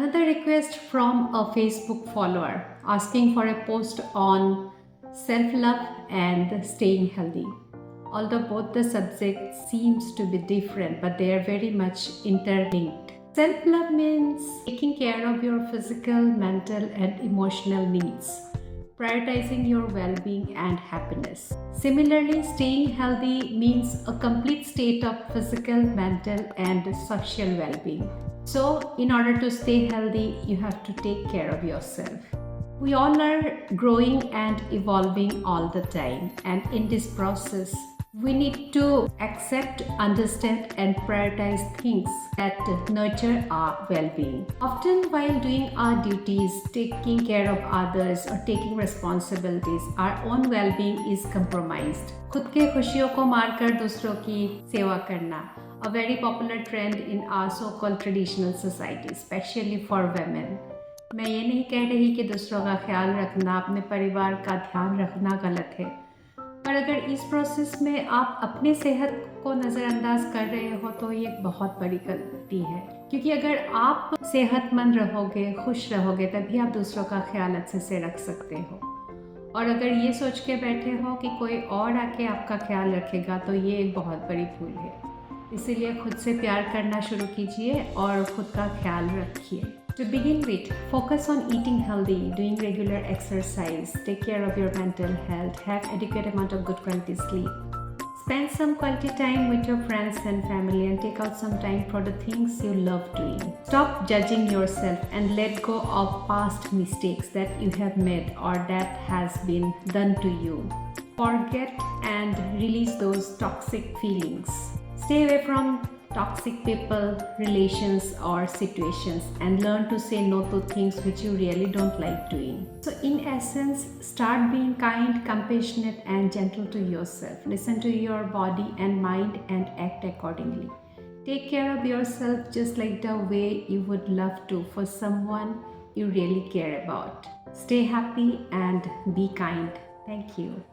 Another request from a Facebook follower asking for a post on self-love and staying healthy. Although both the subjects seems to be different, but they are very much interlinked. Self-love means taking care of your physical, mental and emotional needs, prioritizing your well-being and happiness. Similarly, staying healthy means a complete state of physical, mental and social well-being. So, in order to stay healthy, you have to take care of yourself. We all are growing and evolving all the time, and in this process, we need to accept, understand, and prioritize things that nurture our well being. Often, while doing our duties, taking care of others, or taking responsibilities, our own well being is compromised. खुद के खुशियों को मारकर दूसरों की सेवा करना, a very popular trend in our so-called traditional society, especially for women. मैं ये नहीं कह रही कि दूसरों का ख्याल रखना, अपने परिवार का ध्यान रखना गलत है, पर अगर इस प्रोसेस में आप अपने सेहत को नज़रअंदाज कर रहे हो तो ये एक बहुत बड़ी गलती है, क्योंकि अगर आप सेहतमंद रहोगे, खुश रहोगे, तभी आप दूसरों का ख्याल अच्छे से रख सकते हो। और अगर ये सोच के बैठे हो कि कोई और आके आपका ख्याल रखेगा तो ये एक बहुत बड़ी भूल है। इसीलिए खुद से प्यार करना शुरू कीजिए और खुद का ख्याल रखिए। To begin with, focus on eating healthy, doing regular exercise, take care of your mental health, have adequate amount of good quality sleep. Spend some quality time with your friends and family and take out some time for the things you love doing. Stop judging yourself and let go of past mistakes that you have made or that has been done to you. Forget and release those toxic feelings. Stay away from toxic people, relations or situations and learn to say no to things which you really don't like doing. So in essence, start being kind, compassionate and gentle to yourself. Listen to your body and mind and act accordingly. Take care of yourself just like the way you would love to for someone you really care about. Stay happy and be kind. Thank you.